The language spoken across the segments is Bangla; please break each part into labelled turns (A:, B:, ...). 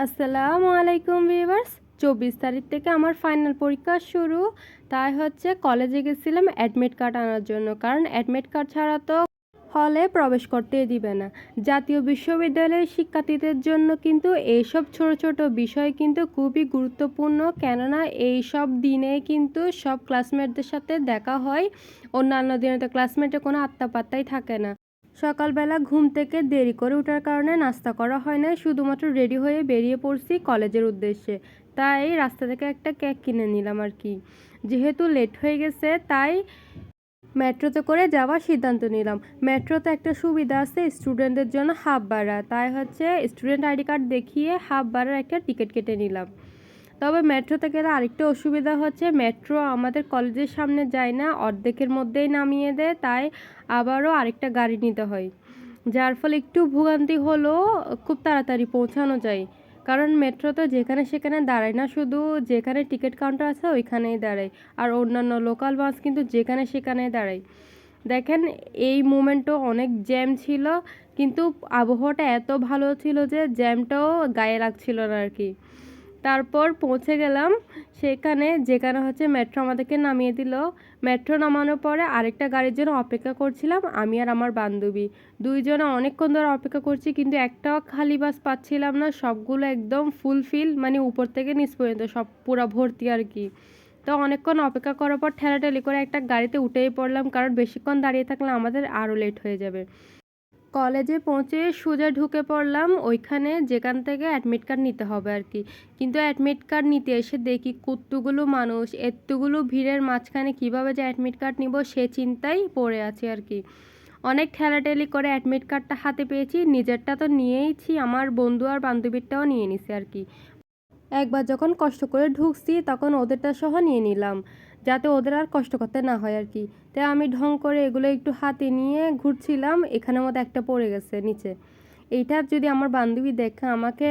A: আসসালামু আলাইকুম ভিউয়ার্স। 24 তারিখ থেকে আমার ফাইনাল পরীক্ষা শুরু। তাই হচ্ছে কলেজে গেছিলাম অ্যাডমিট কার্ড আনার জন্য, কারণ অ্যাডমিট কার্ড ছাড়া তো হলে প্রবেশ করতেই দিবে না। জাতীয় বিশ্ববিদ্যালয়ের শিক্ষার্থীদের জন্য কিন্তু এইসব ছোট ছোট বিষয় কিন্তু খুবই গুরুত্বপূর্ণ, কেননা এইসব দিনে কিন্তু সব ক্লাসমেটদের সাথে দেখা হয়। অন্যান্য দিনে তো ক্লাসমেটের কোনো আত্মপাত্তাই থাকে না। সকালবেলা ঘুম থেকে দেরি করে ওঠার কারণে নাস্তা করা হয় না, শুধুমাত্র রেডি হয়ে বেরিয়ে পড়ছি কলেজের উদ্দেশ্যে। তাই রাস্তা থেকে একটা কেক কিনে নিলাম আর কি। যেহেতু লেট হয়ে গেছে তাই মেট্রোতে করে যাওয়ার সিদ্ধান্ত নিলাম। মেট্রোতে একটা সুবিধা আছে স্টুডেন্টদের জন্য হাফ ভাড়া, তাই হচ্ছে স্টুডেন্ট আইডি কার্ড দেখিয়ে হাফ ভাড়ার একটা টিকিট কেটে নিলাম। তবে মেট্রোতে গেলে আরেকটা অসুবিধা হচ্ছে, মেট্রো আমাদের কলেজের সামনে যায় না, অর্ধেকের মধ্যেই নামিয়ে দেয়, তাই আবারও আরেকটা গাড়ি নিতে হয়, যার ফলে একটু ভোগান্তি হলেও খুব তাড়াতাড়ি পৌঁছানো যায়। কারণ মেট্রোতে যেখানে সেখানে দাঁড়ায় না, শুধু যেখানে টিকিট কাউন্টার আছে ওইখানেই দাঁড়ায়। আর অন্যান্য লোকাল বাস কিন্তু যেখানে সেখানেই দাঁড়ায়। দেখেন এই মোমেন্টও অনেক জ্যাম ছিল, কিন্তু আবহাওয়াটা এত ভালো ছিল যে জ্যামটাও গায়ে লাগছিল না আর কি। তারপর পৌঁছে গেলাম সেখানে, যেখানে হচ্ছে মেট্রো আমাদেরকে নামিয়ে দিল। মেট্রো নামানোর পরে আরেকটা গাড়ির জন্য অপেক্ষা করছিলাম আমি আর আমার বান্ধবী। দুইজনে অনেকক্ষণ ধরে অপেক্ষা করছি, কিন্তু একটাও খালি বাস পাচ্ছিলাম না, সবগুলো একদম ফুলফিল, মানে উপর থেকে নিচ পর্যন্ত সব পুরা ভর্তি আর কি। তো অনেকক্ষণ অপেক্ষা করার পর ঠেলাঠেলি করে একটা গাড়িতে উঠেই পড়লাম, কারণ বেশিক্ষণ দাঁড়িয়ে থাকলে আমাদের আরও লেট হয়ে যাবে। কলেজে পৌঁছে সোজা ঢুকে পড়লাম ওইখানে, যেখান থেকে অ্যাডমিট কার্ড নিতে হবে আর কি। কিন্তু অ্যাডমিট কার্ড নিতে এসে দেখি কতগুলো মানুষ, এতগুলো ভিড়ের মাঝখানে কিভাবে যে অ্যাডমিট কার্ড নিব সে চিন্তাই পড়ে আছি আর কি। অনেক ঠেলাঠেলি করে অ্যাডমিট কার্ডটা হাতে পেয়েছি, নিজেরটা তো নিয়েইছি, আমার বন্ধু আর বান্ধবীরটাও নিয়ে নিছি আর কি। একবার যখন কষ্ট করে ঢুকছি তখন ওদেরটা সহ নিয়ে নিলাম, যাতে ওদের আর কষ্ট করতে না হয় আর কি। তাই আমি ঢং করে এগুলো একটু হাতে নিয়ে ঘুরছিলাম, এখানের মধ্যে একটা পড়ে গেছে নিচে। এইটা যদি আমার বান্ধবী দেখে আমাকে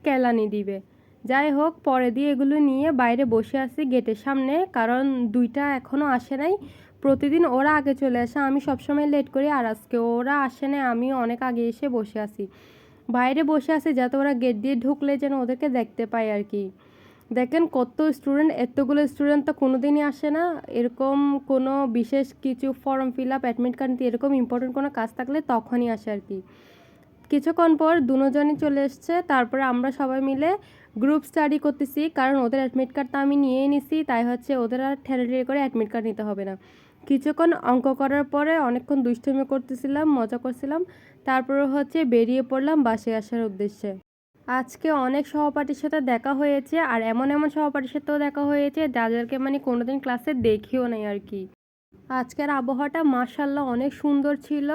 A: কেলানি দিবে। যাই হোক, পরে দিয়ে এগুলো নিয়ে বাইরে বসে আছি গেটের সামনে, কারণ দুইটা এখনও আসে নাই। প্রতিদিন ওরা আগে চলে আসে, আমি সবসময় লেট করি, আর আজকে ওরা আসে না, আমি অনেক আগে এসে বসে আছি। বাইরে বসে আছে যাতে ওরা গেট দিয়ে ঢুকলে যেন ওদেরকে দেখতে পায় আর কি। দেখেন কত স্টুডেন্ট, এতগুলো স্টুডেন্ট তো কোনো দিনই আসে না। এরকম কোনো বিশেষ কিছু form fill up, admit card নিতে এরকম ইম্পর্টেন্ট কোনো কাজ থাকলে তখনই আসে আর কি। কিছুক্ষণ পর দুজনই চলে এসছে, তারপরে আমরা সবাই মিলে গ্রুপ স্টাডি করতেছি, কারণ ওদের অ্যাডমিট কার্ডটা আমি নিয়েই নিছি, তাই হচ্ছে ওদের আর ঠেলাঠেলি করে অ্যাডমিট কার্ড নিতে হবে না। কিছুক্ষণ অঙ্ক করার পরে অনেকক্ষণ দুষ্টুমি করতেছিলাম, মজা করছিলাম, তারপরে হচ্ছে বেরিয়ে পড়লাম বাসে আসার উদ্দেশ্যে। আজকে অনেক সহপাঠীর সাথে দেখা হয়েছে, আর এমন এমন সহপাঠীর সাথেও দেখা হয়েছে যাদেরকে মানে কোনোদিন ক্লাসে দেখিও নাই আর কি। আজকের আবহাওয়াটা মাশাআল্লাহ অনেক সুন্দর ছিল,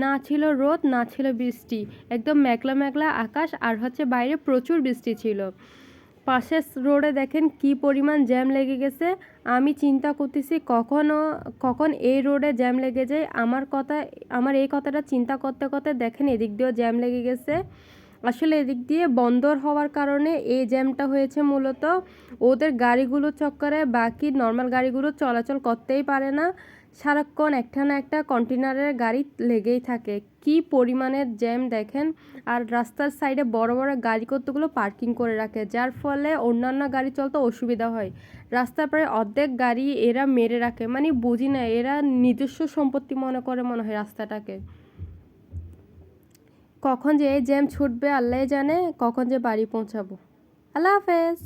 A: না ছিল রোদ না ছিল বৃষ্টি, একদম মেঘলা মেঘলা আকাশ, আর হচ্ছে বাইরে প্রচুর বৃষ্টি ছিল। পাশের রোডে দেখেন কি পরিমাণ জ্যাম লেগে গেছে। আমি চিন্তা করতেছি কখন এই রোডে জ্যাম লেগে যায়। আমার এই কথাটা চিন্তা করতে করতে দেখেন এদিক দিয়েও জ্যাম লেগে গেছে। আসলে এদিক দিয়ে বন্দর হওয়ার কারণে এই জ্যামটা হয়েছে মূলত। ওদের গাড়িগুলো চক্করে বাকি নর্মাল গাড়িগুলো চলাচল করতেই পারে না, সারাক্ষণ একটা না একটা কন্টেনারের গাড়ি লেগেই থাকে। কি পরিমাণের জ্যাম দেখেন। আর রাস্তার সাইডে বড় বড় গাড়ি কতগুলো পার্কিং করে রাখে, যার ফলে অন্যান্য গাড়ি চলতে অসুবিধা হয়। রাস্তার প্রায় অর্ধেক গাড়ি এরা মেরে রাখে, মানে বুঝি না, এরা নিজস্ব সম্পত্তি মনে করে মনে হয় রাস্তাটাকে। কখন যে এই জ্যাম ছুটবে আল্লাহই জানে, কখন যে বাড়ি পৌঁছাবো। আল্লাহ হাফেজ।